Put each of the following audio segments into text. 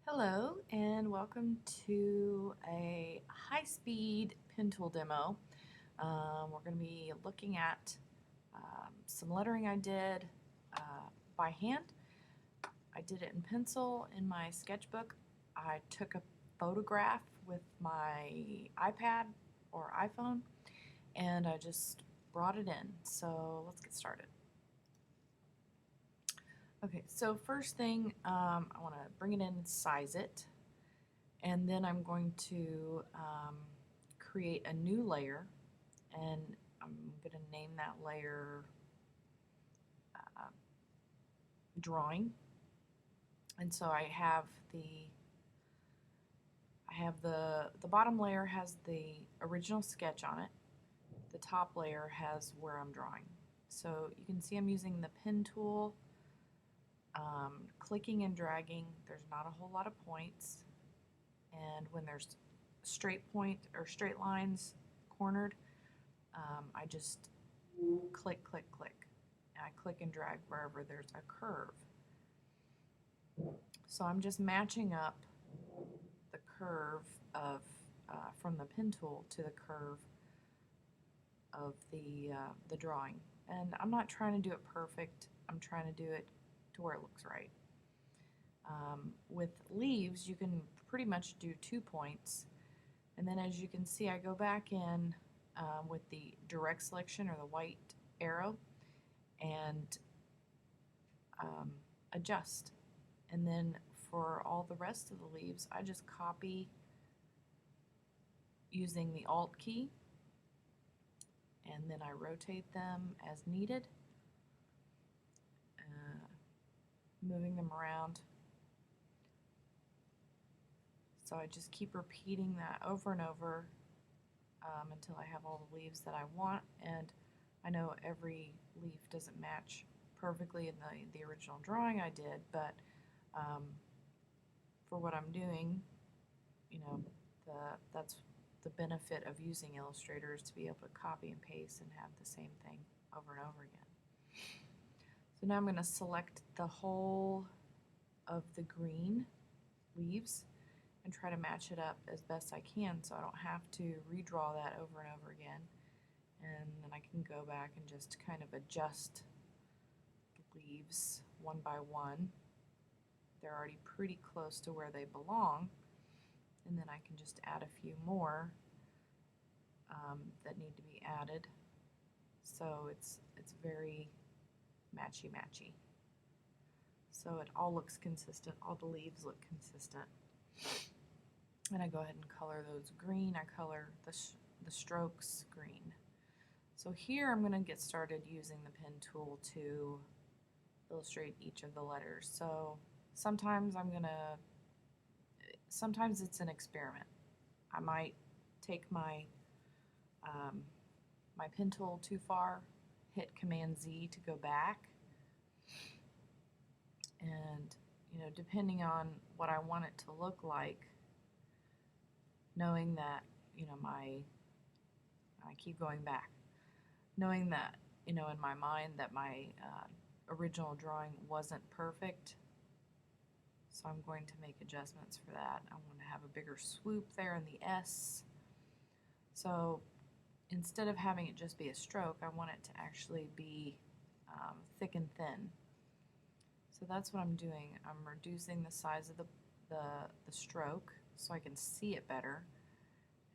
Hello and welcome to a high-speed PenTool demo. We're going to be looking at some lettering I did by hand. I did it in pencil in my sketchbook. I took a photograph with my iPad or iPhone and I just brought it in. So let's get started. Okay, so first thing, I want to bring it in and size it, and then I'm going to create a new layer, and I'm going to name that layer drawing. And so I have the bottom layer has the original sketch on it. The top layer has where I'm drawing. So you can see I'm using the pen tool. Clicking and dragging, there's not a whole lot of points, and when there's straight point or straight lines cornered, I just click, click, click, and I click and drag wherever there's a curve. So I'm just matching up the curve of from the pen tool to the curve of the drawing, and I'm not trying to do it perfect. I'm trying to do it to where it looks right. With leaves, you can pretty much do 2 points, and then as you can see, I go back in with the direct selection or the white arrow and adjust. And then for all the rest of the leaves, I just copy using the Alt key, and then I rotate them as needed, moving them around. So I just keep repeating that over and over until I have all the leaves that I want. And I know every leaf doesn't match perfectly in the original drawing I did, but for what I'm doing, you know, that's the benefit of using Illustrator, is to be able to copy and paste and have the same thing over and over again. So now I'm going to select the whole of the green leaves and try to match it up as best I can so I don't have to redraw that over and over again. And then I can go back and just kind of adjust the leaves one by one. They're already pretty close to where they belong, and then I can just add a few more that need to be added, so it's very matchy-matchy. So it all looks consistent, all the leaves look consistent. And I go ahead and color those green. I color the strokes green. So here I'm going to get started using the pen tool to illustrate each of the letters. So sometimes sometimes it's an experiment. I might take my my pen tool too far, hit Command Z to go back, and depending on what I want it to look like, knowing that I keep going back, knowing that in my mind that my original drawing wasn't perfect, so I'm going to make adjustments for that. I want to have a bigger swoop there in the S. So instead of having it just be a stroke, I want it to actually be thick and thin. So that's what I'm doing. I'm reducing the size of the stroke so I can see it better,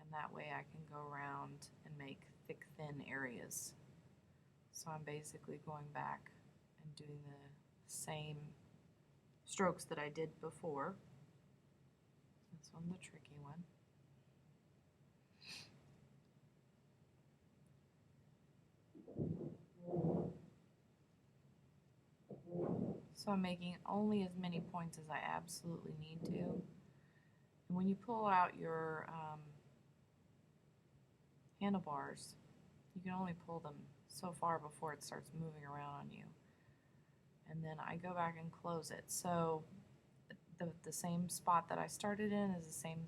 and that way I can go around and make thick, thin areas. So I'm basically going back and doing the same strokes that I did before. This one's the tricky one. So I'm making only as many points as I absolutely need to. And when you pull out your handlebars, you can only pull them so far before it starts moving around on you. And then I go back and close it. So the same spot that I started in is the same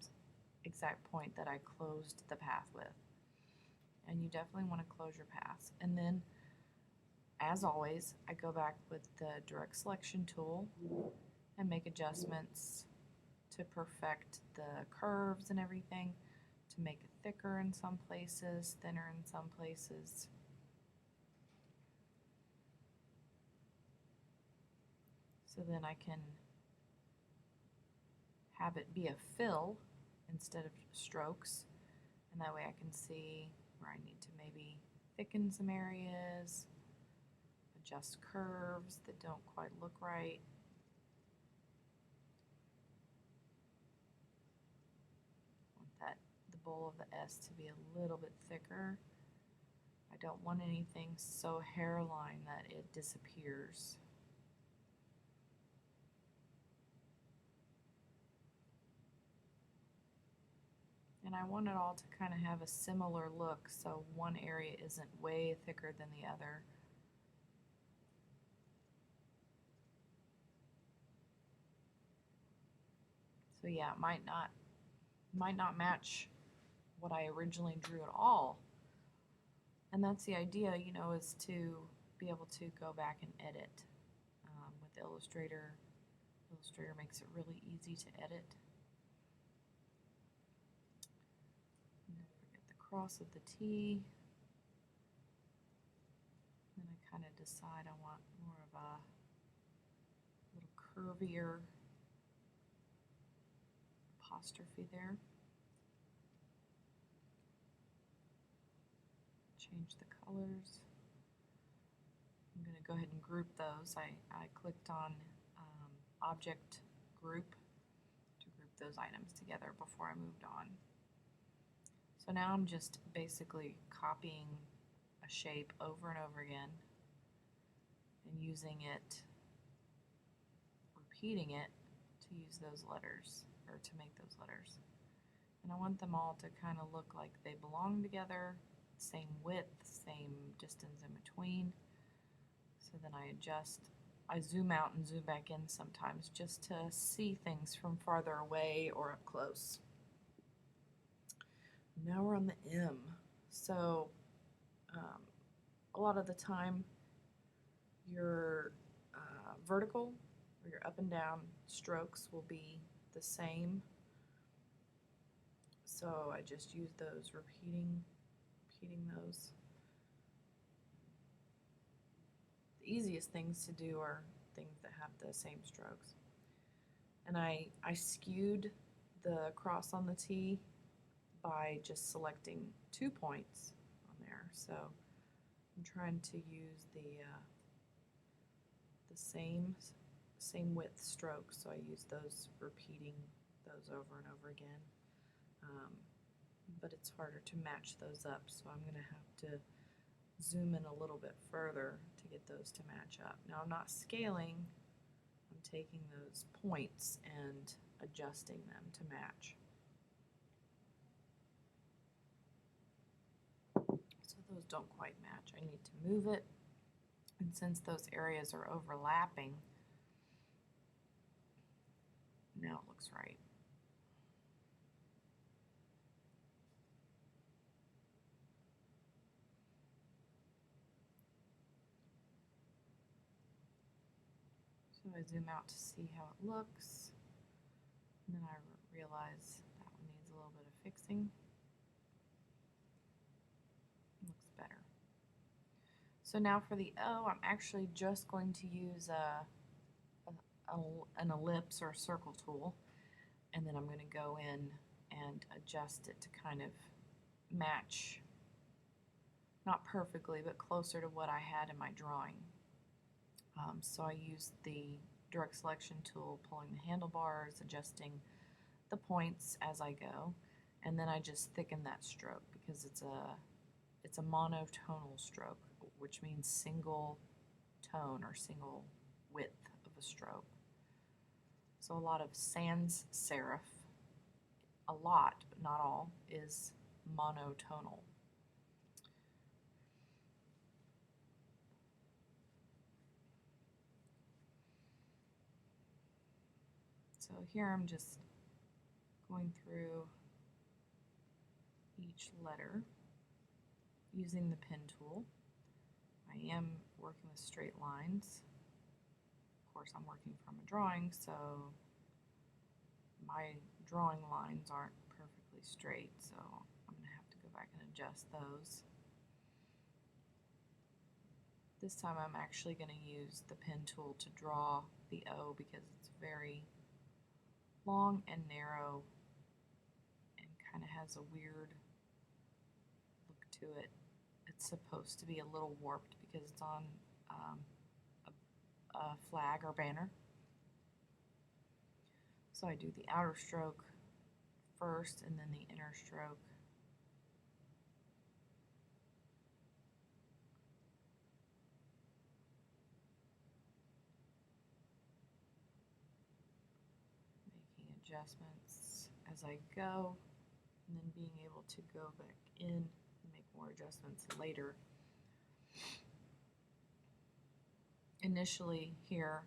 exact point that I closed the path with. And you definitely want to close your paths. And then, as always, I go back with the direct selection tool and make adjustments to perfect the curves and everything, to make it thicker in some places, thinner in some places. So then I can have it be a fill instead of strokes, and that way I can see where I need to maybe thicken some areas, adjust curves that don't quite look right. Want the bowl of the S to be a little bit thicker. I don't want anything so hairline that it disappears. And I want it all to kind of have a similar look, so one area isn't way thicker than the other. So yeah, it might not match what I originally drew at all. And that's the idea, you know, is to be able to go back and edit. With Illustrator, Illustrator makes it really easy to edit. And don't forget the cross of the T. Then I kind of decide I want more of a little curvier apostrophe there. Change the colors. I'm going to go ahead and group those. I clicked on Object Group to group those items together before I moved on. So now I'm just basically copying a shape over and over again and using it, repeating it to use those letters, or to make those letters. And I want them all to kind of look like they belong together, same width, same distance in between. So then I adjust, I zoom out and zoom back in sometimes just to see things from farther away or up close. Now we're on the M. So a lot of the time your vertical or your up and down strokes will be the same. So I just use those, repeating those. The easiest things to do are things that have the same strokes. And I skewed the cross on the T by just selecting 2 points on there. So I'm trying to use the same width strokes, so I use those, repeating those over and over again. But it's harder to match those up, so I'm going to have to zoom in a little bit further to get those to match up. Now I'm not scaling, I'm taking those points and adjusting them to match. So those don't quite match. I need to move it, and since those areas are overlapping, now it looks right. So I zoom out to see how it looks, and then I realize that one needs a little bit of fixing. It looks better. So now for the O, I'm actually just going to use an ellipse or a circle tool, and then I'm going to go in and adjust it to kind of match, not perfectly, but closer to what I had in my drawing. So I used the direct selection tool, pulling the handlebars, adjusting the points as I go, and then I just thicken that stroke because it's a monotonal stroke, which means single tone or single width of a stroke. So a lot of sans serif, a lot, but not all, is monotonal. So here I'm just going through each letter using the pen tool. I am working with straight lines. Of course, I'm working from a drawing, so my drawing lines aren't perfectly straight, so I'm going to have to go back and adjust those. This time I'm actually going to use the pen tool to draw the O because it's very long and narrow and kind of has a weird look to it. It's supposed to be a little warped because it's on a flag or banner. So I do the outer stroke first and then the inner stroke. Making adjustments as I go, and then being able to go back in and make more adjustments later. Initially here,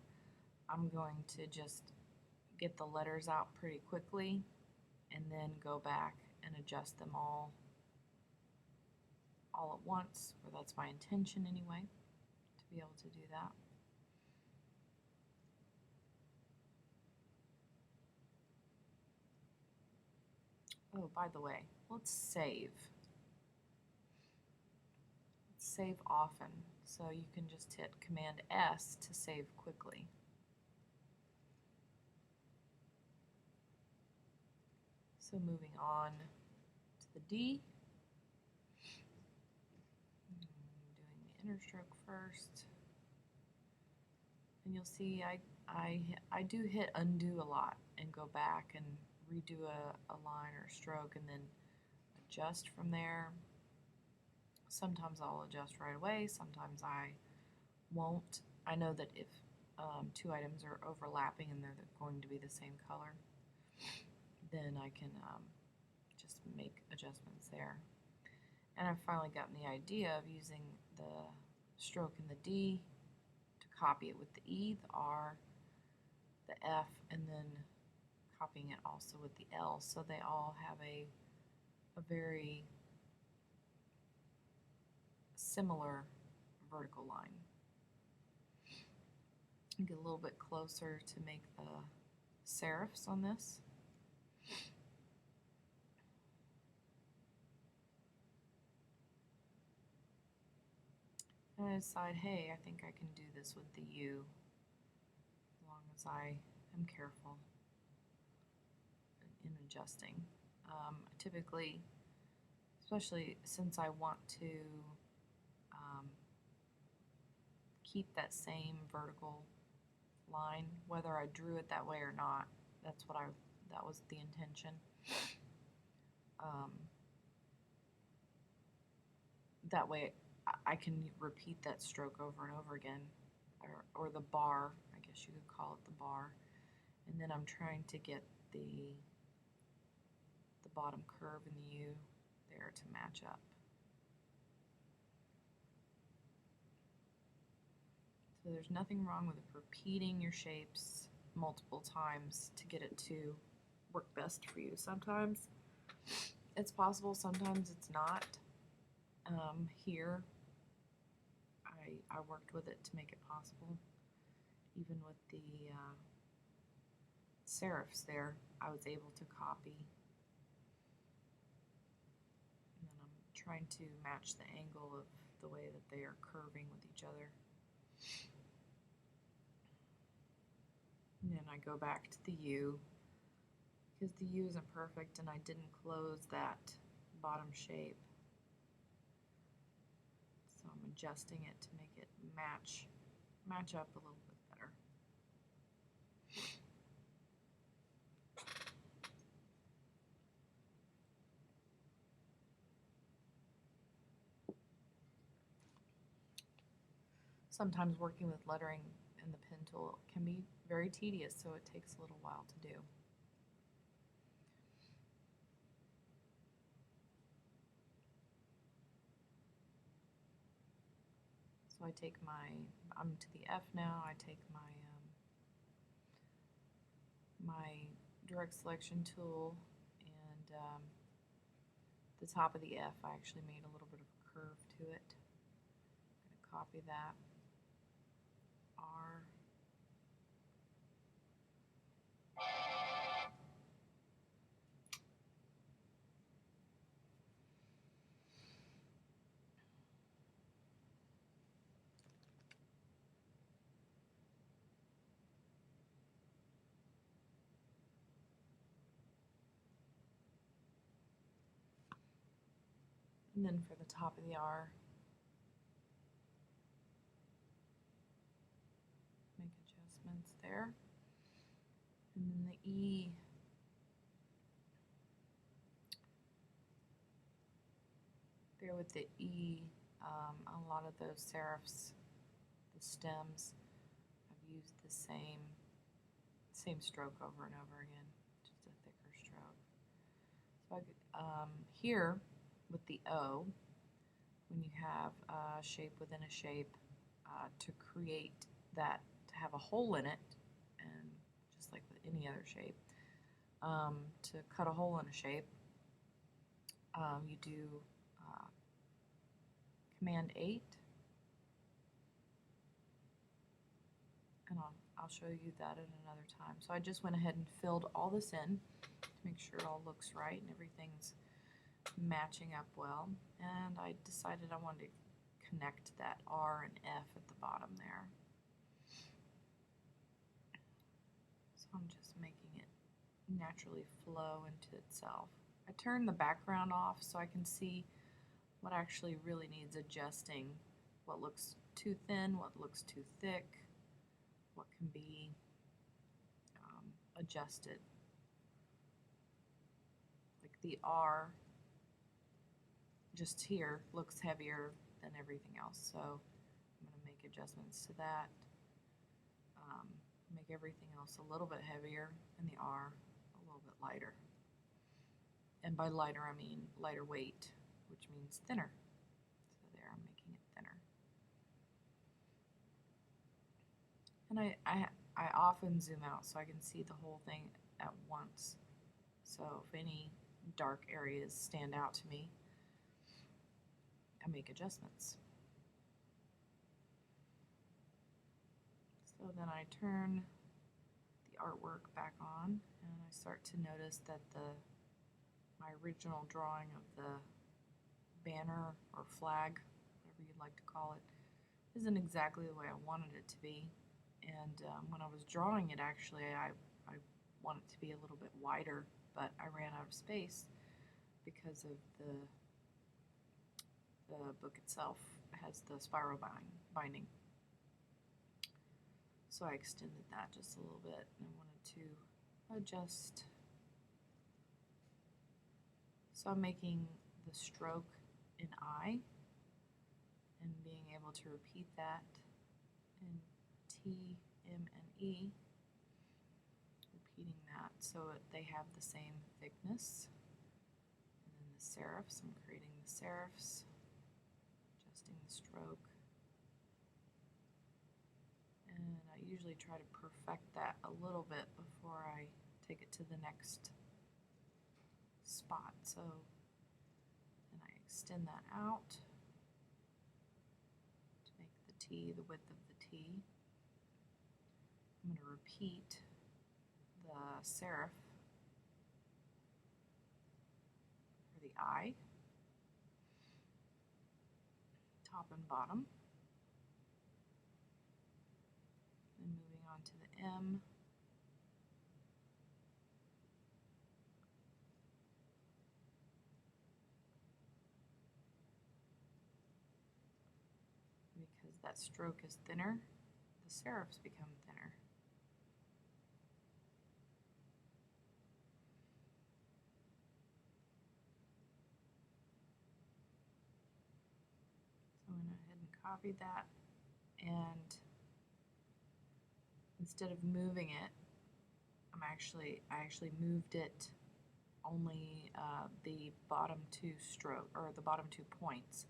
I'm going to just get the letters out pretty quickly and then go back and adjust them all at once, or that's my intention anyway, to be able to do that. Oh, by the way, let's save. Let's save often, so you can just hit Command S to save quickly. So moving on to the D, doing the inner stroke first, and you'll see I do hit undo a lot and go back and redo a line or a stroke and then adjust from there. Sometimes I'll adjust right away, sometimes I won't. I know that if two items are overlapping and they're going to be the same color, then I can just make adjustments there. And I've finally gotten the idea of using the stroke in the D to copy it with the E, the R, the F, and then copying it also with the L, so they all have a very similar vertical line. Get a little bit closer to make the serifs on this. And I decide, hey, I think I can do this with the U, as long as I am careful in adjusting. Typically, especially since I want to keep that same vertical line, whether I drew it that way or not, that was the intention. That way I can repeat that stroke over and over again, or the bar, I guess you could call it the bar, and then I'm trying to get the bottom curve in the U there to match up. So there's nothing wrong with repeating your shapes multiple times to get it to work best for you. Sometimes it's possible, sometimes it's not. Here, I worked with it to make it possible. Even with the serifs there, I was able to copy. And then I'm trying to match the angle of the way that they are curving with each other. And then I go back to the U, because the U isn't perfect and I didn't close that bottom shape. So I'm adjusting it to make it match up a little bit better. Sometimes working with lettering in the pen tool can be very tedious, so it takes a little while to do. So I take I'm to the F now, I take my direct selection tool, and the top of the F I actually made a little bit of a curve to it. I'm going to copy that. R. And then for the top of the R, make adjustments there. And then the E, there with the E, a lot of those serifs, the stems, I've used the same stroke over and over again, just a thicker stroke. So here with the O, when you have a shape within a shape, to create that, to have a hole in it, and just like with any other shape, to cut a hole in a shape, you do Command 8, and I'll show you that at another time. So I just went ahead and filled all this in to make sure it all looks right and everything's matching up well, and I decided I wanted to connect that R and F at the bottom there. So I'm just making it naturally flow into itself. I turn the background off so I can see what actually really needs adjusting, what looks too thin, what looks too thick, what can be adjusted. Like the R just here looks heavier than everything else, so I'm going to make adjustments to that, make everything else a little bit heavier and the R a little bit lighter. And by lighter I mean lighter weight, which means thinner. So there, I'm making it thinner. And I often zoom out so I can see the whole thing at once. So if any dark areas stand out to me, I make adjustments. So then I turn the artwork back on and I start to notice that my original drawing of the banner or flag, whatever you'd like to call it, isn't exactly the way I wanted it to be. And when I was drawing it, actually, I wanted it to be a little bit wider, but I ran out of space because of the book itself has the spiral binding. So I extended that just a little bit, and I wanted to adjust. So I'm making the stroke in I and being able to repeat that in T, M, and E, repeating that so they have the same thickness. And then the serifs, I'm creating the serifs, adjusting the stroke. And I usually try to perfect that a little bit before I take it to the next spot. So then I extend that out to make the T the width of the T. I'm going to repeat the serif for the I, top and bottom. Then moving on to the M. Because that stroke is thinner, the serifs become thinner. So I went ahead and copied that, and instead of moving it, I actually moved it only the bottom two points.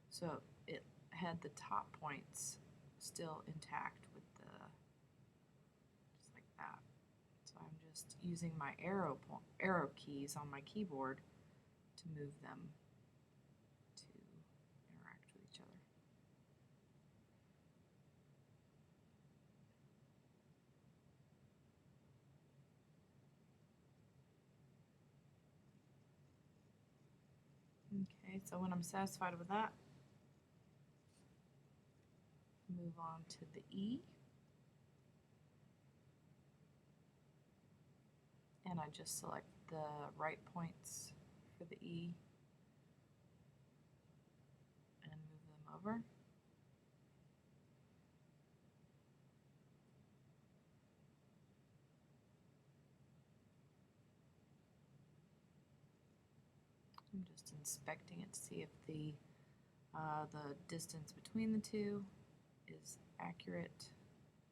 So it had the top points still intact with just like that. So I'm just using my arrow keys on my keyboard to move them to interact with each other. Okay, so when I'm satisfied with that, move on to the E. And I just select the right points for the E. over. I'm just inspecting it to see if the distance between the two is accurate.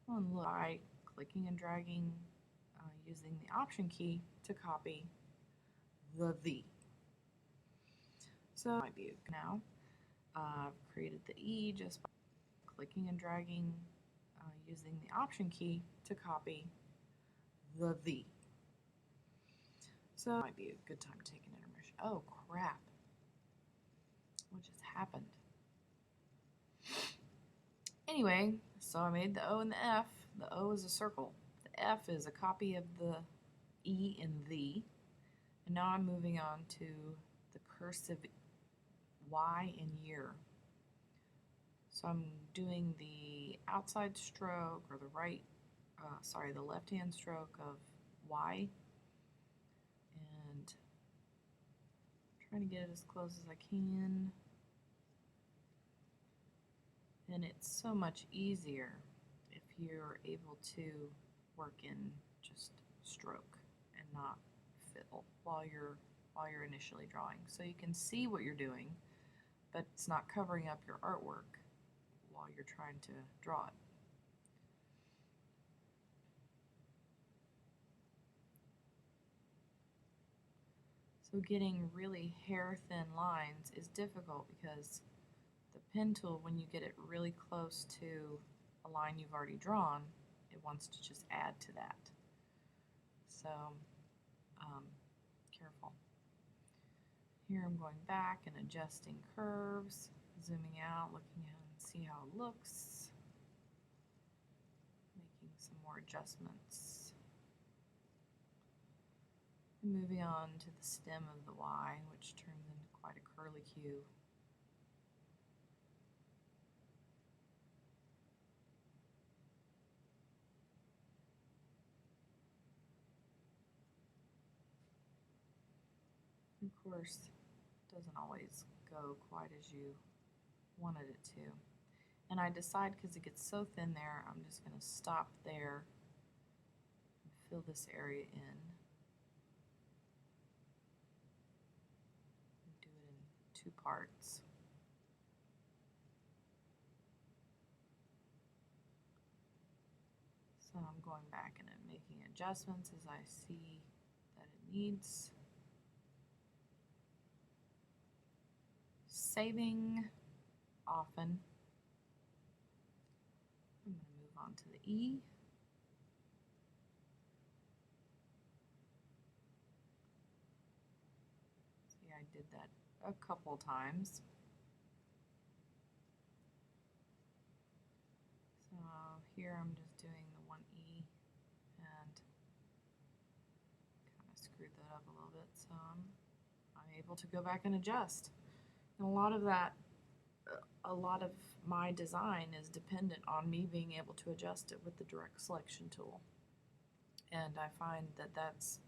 And look, by clicking and dragging using the Option key to copy the V. So it might be now. I've created the E just by clicking and dragging using the Option key to copy the V. So it might be a good time to take an intermission. Oh crap. What just happened? Anyway, so I made the O and the F. The O is a circle. The F is a copy of the E and the. And now I'm moving on to the cursive Y in year. So I'm doing the outside stroke or the the left-hand stroke of Y and trying to get it as close as I can. And it's so much easier if you're able to work in just stroke and not fiddle while you're initially drawing. So you can see what you're doing, but it's not covering up your artwork while you're trying to draw it. So getting really hair-thin lines is difficult because the pen tool, when you get it really close to a line you've already drawn, it wants to just add to that. So careful. Here I'm going back and adjusting curves, zooming out, looking at it and see how it looks, making some more adjustments. And moving on to the stem of the Y, which turns into quite a curlicue. Of course, it doesn't always go quite as you wanted it to. And I decide, because it gets so thin there, I'm just going to stop there and fill this area in. And do it in 2 parts. So I'm going back and I'm making adjustments as I see that it needs. Saving often. I'm going to move on to the E. See, I did that a couple times. So here I'm just doing the 1E and kind of screwed that up a little bit, so I'm able to go back and adjust. And a lot of my design is dependent on me being able to adjust it with the direct selection tool. And I find that that's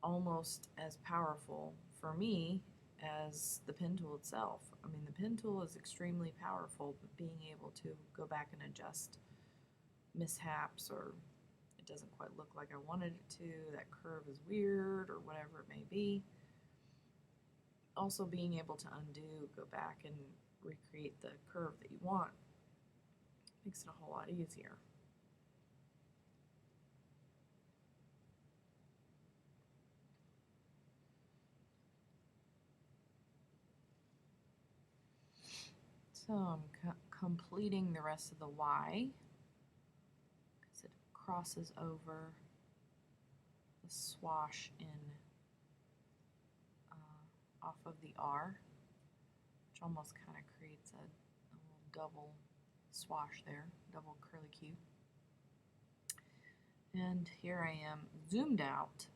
almost as powerful for me as the pen tool itself. I mean, the pen tool is extremely powerful, but being able to go back and adjust mishaps, or it doesn't quite look like I wanted it to, that curve is weird, or whatever it may be. Also being able to undo, go back and recreate the curve that you want makes it a whole lot easier. So I'm completing the rest of the Y because it crosses over the swash in off of the R, which almost kind of creates a little double swash there, double curlicue. And here I am zoomed out,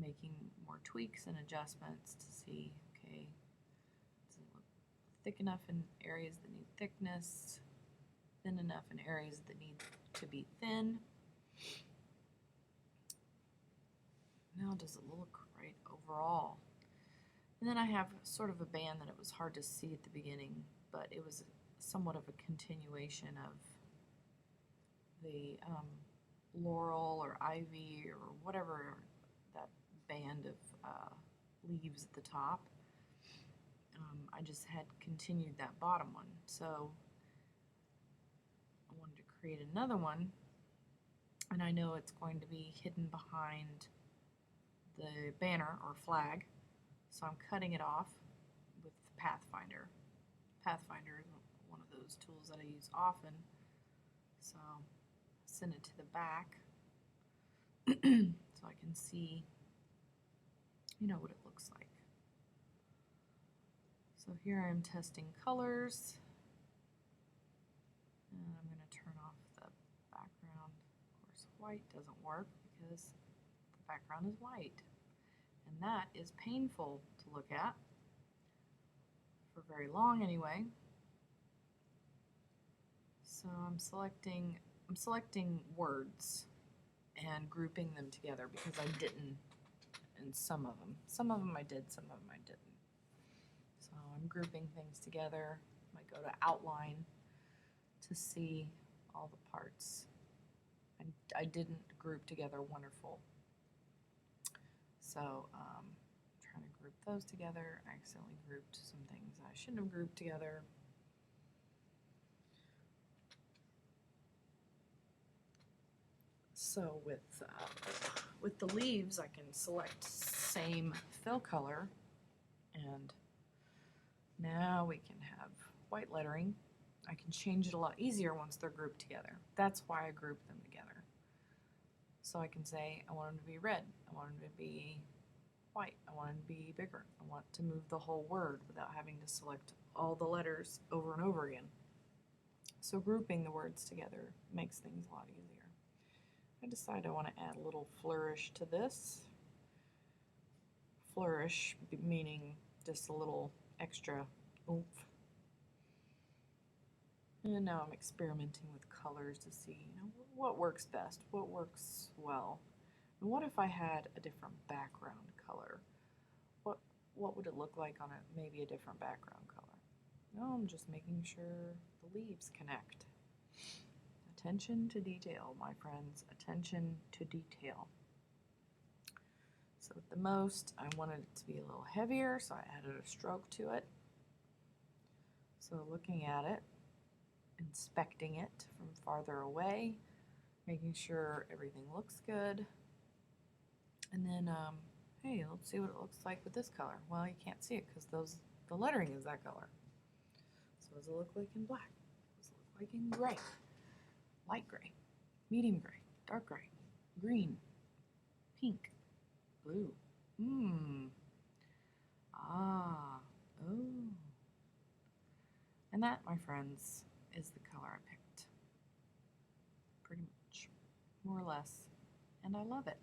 making more tweaks and adjustments to see, okay, does it look thick enough in areas that need thickness, thin enough in areas that need to be thin. Now does it look right overall? And then I have sort of a band that it was hard to see at the beginning but it was somewhat of a continuation of the laurel or ivy or whatever that band of leaves at the top. I just had continued that bottom one, so I wanted to create another one, and I know it's going to be hidden behind the banner or flag, so I'm cutting it off with Pathfinder. Pathfinder is one of those tools that I use often, so I'll send it to the back so I can see, what it looks like. So here I'm testing colors, and I'm going to turn off the background. Of course, white doesn't work because the background is white, and that is painful to look at for very long anyway. So I'm selecting words and grouping them together because I didn't in some of them. Some of them I did, some of them I didn't. So I'm grouping things together. I go to outline to see all the parts. I didn't group together wonderful. So trying to group those together. I accidentally grouped some things I shouldn't have grouped together. So with the leaves, I can select same fill color, and now we can have white lettering. I can change it a lot easier once they're grouped together. That's why I group them together. So I can say I want them to be red, I want them to be white, I want them to be bigger. I want to move the whole word without having to select all the letters over and over again. So grouping the words together makes things a lot easier. I decide I want to add a little flourish to this. Flourish meaning just a little extra oomph. And now I'm experimenting with colors to see, what works best, what works well. And what if I had a different background color? What would it look like on maybe a different background color? No, I'm just making sure the leaves connect. Attention to detail, my friends, attention to detail. So at the most, I wanted it to be a little heavier, so I added a stroke to it. So looking at it, inspecting it from farther away, making sure everything looks good. And then, hey, let's see what it looks like with this color. Well, you can't see it because the lettering is that color. So what does it look like in black? What does it look like in gray? Light gray, medium gray, dark gray, green, pink, blue. Oh. And that, my friends, is the color I picked. Pretty much, more or less. And I love it.